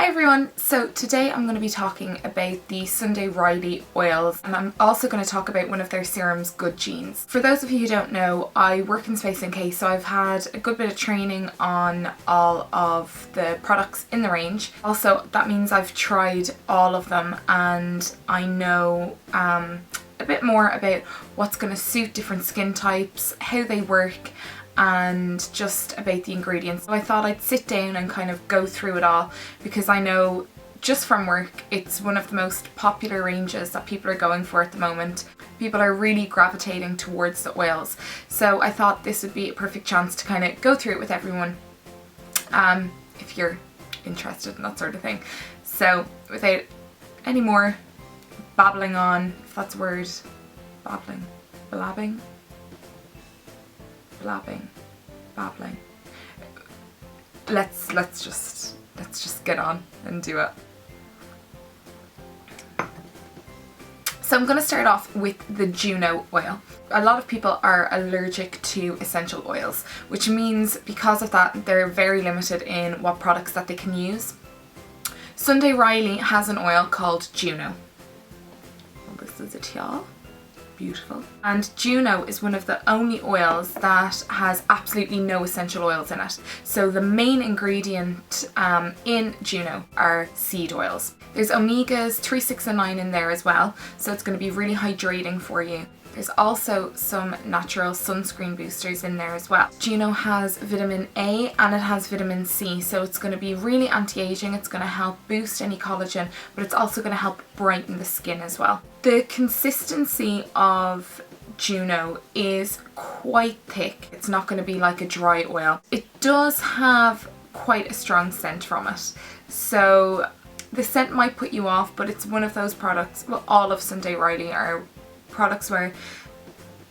Hi everyone, so today I'm going to be talking about the Sunday Riley oils, and I'm also going to talk about one of their serums, Good Genes. For those of you who don't know, I work in Space NK, so I've had a good bit of training on all of the products in the range. Also, that means I've tried all of them and I know a bit more about what's going to suit different skin types, how they work, and just about the ingredients. So I thought I'd sit down and kind of go through it all, because I know just from work it's one of the most popular ranges that people are going for at the moment. People are really gravitating towards the oils, so I thought this would be a perfect chance to kind of go through it with everyone if you're interested in that sort of thing. So without any more babbling on, if that's a word, babbling, babbling. Let's just get on and do it. So I'm going to start off with the Juno oil. A lot of people are allergic to essential oils, which means because of that they're very limited in what products that they can use. Sunday Riley has an oil called Juno. Well, this is it, y'all. Beautiful. And Juno is one of the only oils that has absolutely no essential oils in it. So the main ingredient in Juno are seed oils. There's omegas 3, 6 and 9 in there as well, so it's going to be really hydrating for you. There's also some natural sunscreen boosters in there as well. Juno has vitamin A and it has vitamin C, so it's going to be really anti-aging. It's going to help boost any collagen, but it's also going to help brighten the skin as well. The consistency of Juno is quite thick. It's not going to be like a dry oil. It does have quite a strong scent from it, so the scent might put you off, but it's one of those products, well, all of Sunday Riley are products where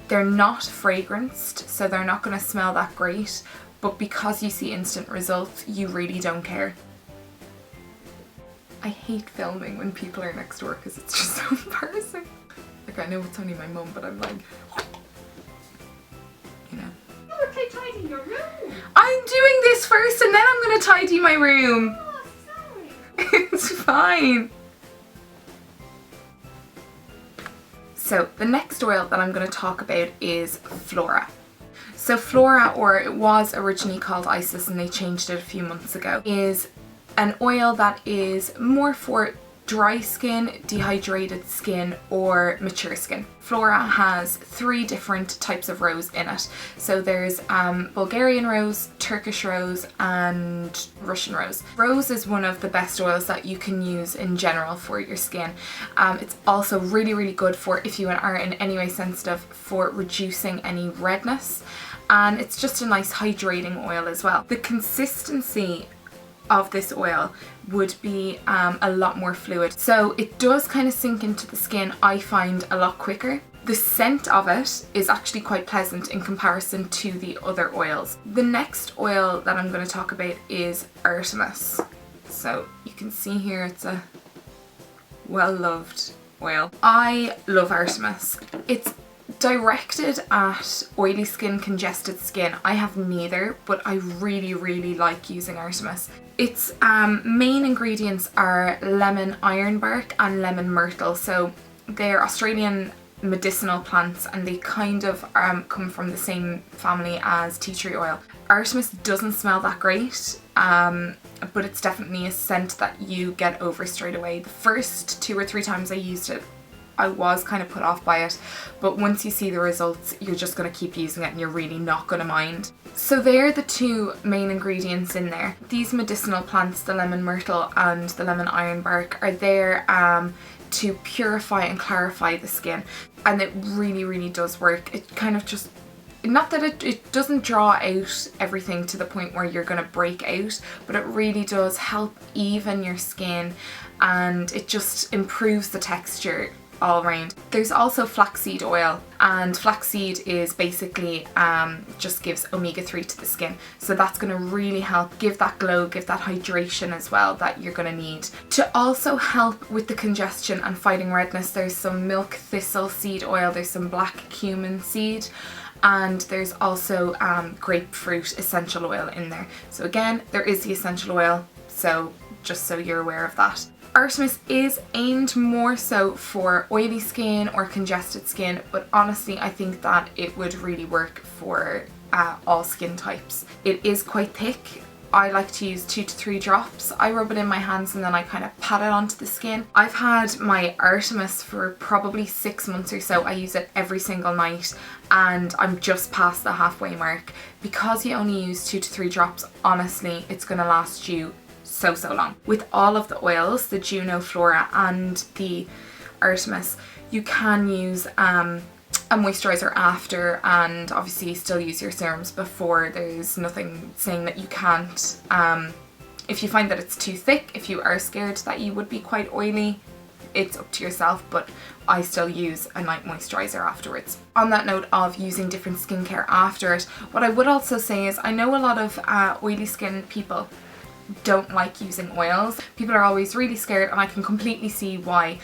they're not fragranced, so they're not going to smell that great, but because you see instant results, you really don't care. I hate filming when people are next door because it's just so embarrassing. Like, I know it's only my mum, but I'm like, you know. You were tidying your room. I'm doing this first and then I'm going to tidy my room. Oh, sorry. It's fine. So the next oil that I'm going to talk about is Flora. So Flora, or it was originally called Isis and they changed it a few months ago, is an oil that is more for dry skin, dehydrated skin or mature skin. Flora has 3 different types of rose in it. So there's Bulgarian rose, Turkish rose and Russian rose. Rose is one of the best oils that you can use in general for your skin. It's also really good for, if you are in any way sensitive, for reducing any redness, and it's just a nice hydrating oil as well. The consistency of this oil would be a lot more fluid, so it does kind of sink into the skin, I find, a lot quicker. The scent of it is actually quite pleasant in comparison to the other oils. The next oil that I'm going to talk about is Artemis. So you can see here it's a well-loved oil. I love Artemis. It's directed at oily skin, congested skin. I have neither, but I really like using Artemis. Its main ingredients are lemon ironbark and lemon myrtle. So they're Australian medicinal plants and they kind of come from the same family as tea tree oil. Artemis doesn't smell that great, but it's definitely a scent that you get over straight away. The first 2 or 3 times I used it, I was kind of put off by it, but once you see the results, you're just going to keep using it and you're really not going to mind. So they're the 2 main ingredients in there. These medicinal plants, the lemon myrtle and the lemon ironbark, are there to purify and clarify the skin, and it really does work. It kind of just, not that it doesn't draw out everything to the point where you're going to break out, but it really does help even your skin and it just improves the texture all around. There's also flaxseed oil, and flaxseed is basically just gives omega-3 to the skin, so that's going to really help give that glow, give that hydration as well that you're going to need. To also help with the congestion and fighting redness, there's some milk thistle seed oil, there's some black cumin seed, and there's also grapefruit essential oil in there. So again, there is the essential oil, so just so you're aware of that. Artemis is aimed more so for oily skin or congested skin, but honestly I think that it would really work for all skin types. It is quite thick. I like to use 2 to 3 drops. I rub it in my hands and then I kind of pat it onto the skin. I've had my Artemis for probably 6 months or so. I use it every single night and I'm just past the halfway mark. Because you only use 2 to 3 drops, honestly, it's going to last you so long. With all of the oils, the Juno, Flora and the Artemis, you can use a moisturizer after, and obviously still use your serums before. There's nothing saying that you can't. If you find that it's too thick, if you are scared that you would be quite oily, it's up to yourself, but I still use a night moisturizer afterwards. On that note of using different skincare after it, what I would also say is I know a lot of oily skin people don't like using oils. People are always really scared and I can completely see why,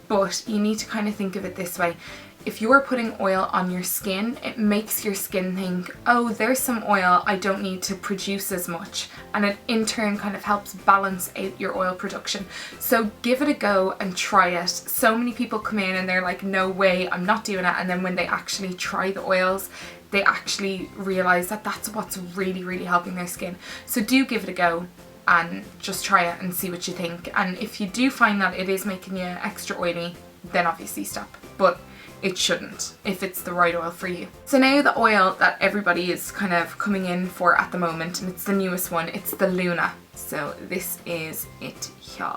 but you need to kind of think of it this way. If you're putting oil on your skin, it makes your skin think, oh, there's some oil, I don't need to produce as much. And it in turn kind of helps balance out your oil production. So give it a go and try it. So many people come in and they're like, no way, I'm not doing it. And then when they actually try the oils, they actually realize that that's what's really helping their skin. So do give it a go and just try it and see what you think. And if you do find that it is making you extra oily, then obviously stop. But it shouldn't if it's the right oil for you. So now the oil that everybody is kind of coming in for at the moment, and it's the newest one, it's the Luna. So this is it here.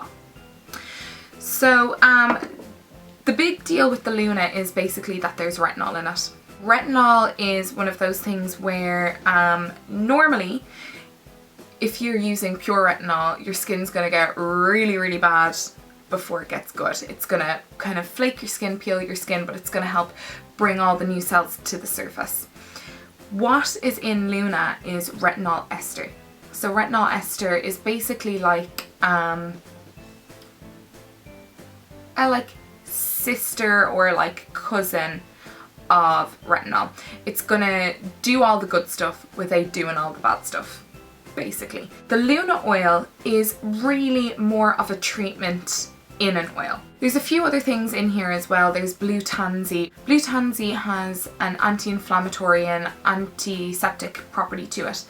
So the big deal with the Luna is basically that there's retinol in it. Retinol is one of those things where normally if you're using pure retinol, your skin's gonna get really bad before it gets good. It's gonna kind of flake your skin, peel your skin, but it's gonna help bring all the new cells to the surface. What is in Luna is retinol ester. So retinol ester is basically like a sister or like cousin of retinol. It's gonna do all the good stuff without doing all the bad stuff, basically. The Luna oil is really more of a treatment in an oil. There's a few other things in here as well. There's blue tansy. Blue tansy has an anti-inflammatory and antiseptic property to it.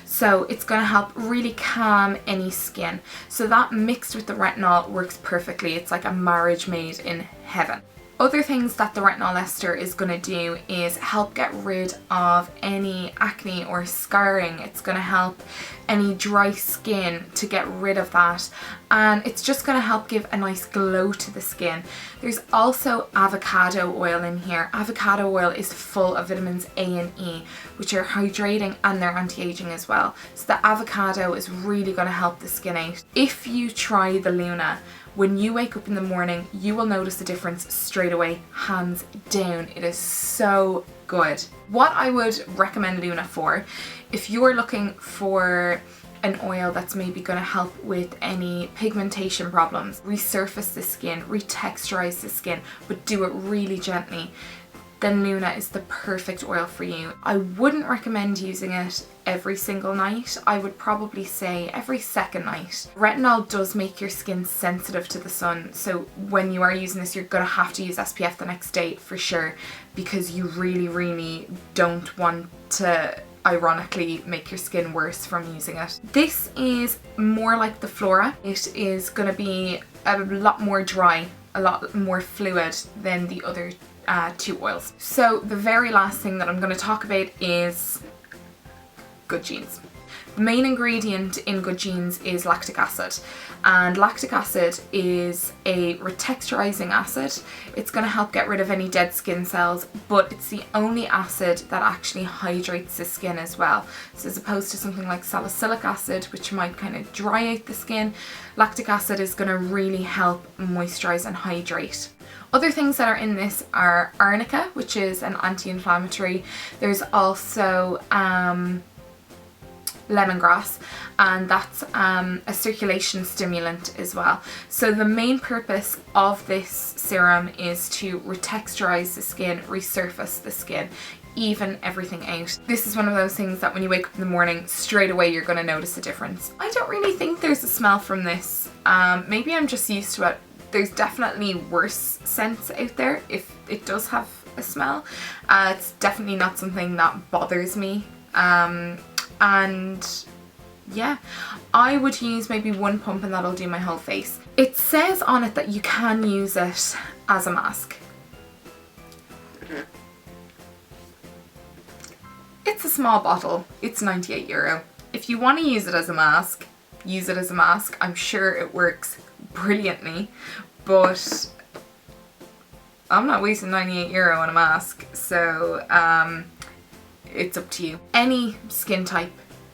So it's going to help really calm any skin. So that mixed with the retinol works perfectly. It's like a marriage made in heaven. Other things that the retinol ester is going to do is help get rid of any acne or scarring. It's going to help any dry skin to get rid of that, and it's just going to help give a nice glow to the skin. There's also avocado oil in here. Avocado oil is full of vitamins A and E, which are hydrating and they're anti-aging as well. So the avocado is really going to help the skin out. If you try the Luna, when you wake up in the morning, you will notice the difference straight away, hands down. It is so good. What I would recommend Luna for, if you're looking for an oil that's maybe going to help with any pigmentation problems, resurface the skin, retexturize the skin, but do it really gently, then Luna is the perfect oil for you. I wouldn't recommend using it every single night. I would probably say every second night. Retinol does make your skin sensitive to the sun, so when you are using this, you're gonna have to use SPF the next day for sure, because you really don't want to ironically make your skin worse from using it. This is more like the Flora. It is gonna be a lot more dry, a lot more fluid than the other two oils. So the very last thing that I'm going to talk about is good genes. The main ingredient in good genes is lactic acid, and lactic acid is a retexturizing acid. It's going to help get rid of any dead skin cells, but it's the only acid that actually hydrates the skin as well. So as opposed to something like salicylic acid, which might kind of dry out the skin, lactic acid is going to really help moisturize and hydrate. Other things that are in this are arnica, which is an anti-inflammatory. There's also lemongrass, and that's a circulation stimulant as well. So the main purpose of this serum is to retexturize the skin, resurface the skin. even everything out. This is one of those things that when you wake up in the morning, straight away you're going to notice a difference. I don't really think there's a smell from this. Maybe I'm just used to it. There's definitely worse scents out there if it does have a smell. It's definitely not something that bothers me. And yeah, I would use maybe one pump and that'll do my whole face. It says on it that you can use it as a mask. It's a small bottle. It's €98. If you want to use it as a mask, use it as a mask. I'm sure it works brilliantly, but I'm not wasting €98 on a mask, so it's up to you. Any skin type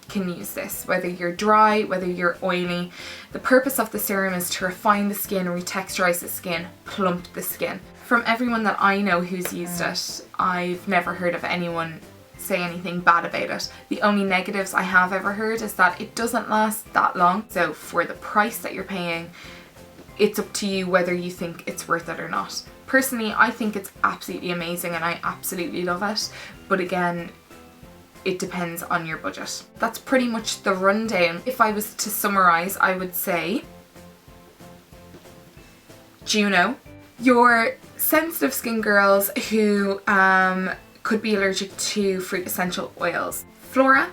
can use this, whether you're dry, whether you're oily. The purpose of the serum is to refine the skin, retexturize the skin, plump the skin. From everyone that I know who's used it, I've never heard of anyone say anything bad about it. The only negatives I have ever heard is that it doesn't last that long. So for the price that you're paying, it's up to you whether you think it's worth it or not. Personally, I think it's absolutely amazing and I absolutely love it. But again, it depends on your budget. That's pretty much the rundown. If I was to summarize, I would say Juno, your sensitive skin girls who could be allergic to fruit essential oils. Flora,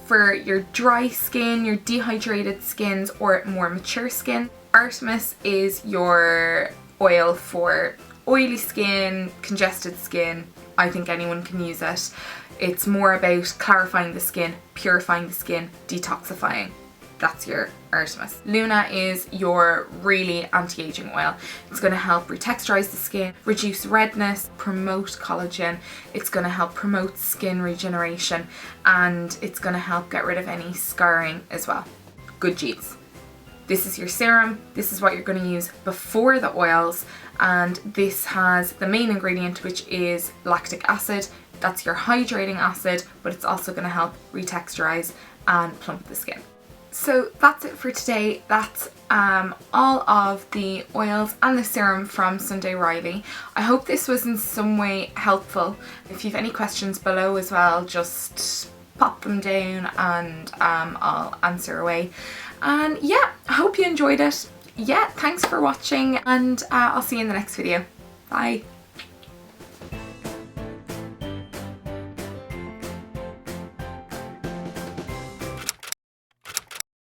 for your dry skin, your dehydrated skins or more mature skin. Artemis is your oil for oily skin, congested skin. I think anyone can use it. It's more about clarifying the skin, purifying the skin, detoxifying. That's your Artemis. Luna is your really anti-aging oil. It's going to help retexturize the skin, reduce redness, promote collagen. It's going to help promote skin regeneration, and it's going to help get rid of any scarring as well. Good G's. This is your serum. This is what you're going to use before the oils, and this has the main ingredient, which is lactic acid. That's your hydrating acid, but it's also going to help retexturize and plump the skin. So that's it for today. That's all of the oils and the serum from Sunday Riley. I hope this was in some way helpful. If you have any questions below as well, just pop them down and I'll answer away. And yeah, I hope you enjoyed it. Yeah, thanks for watching, and I'll see you in the next video. Bye.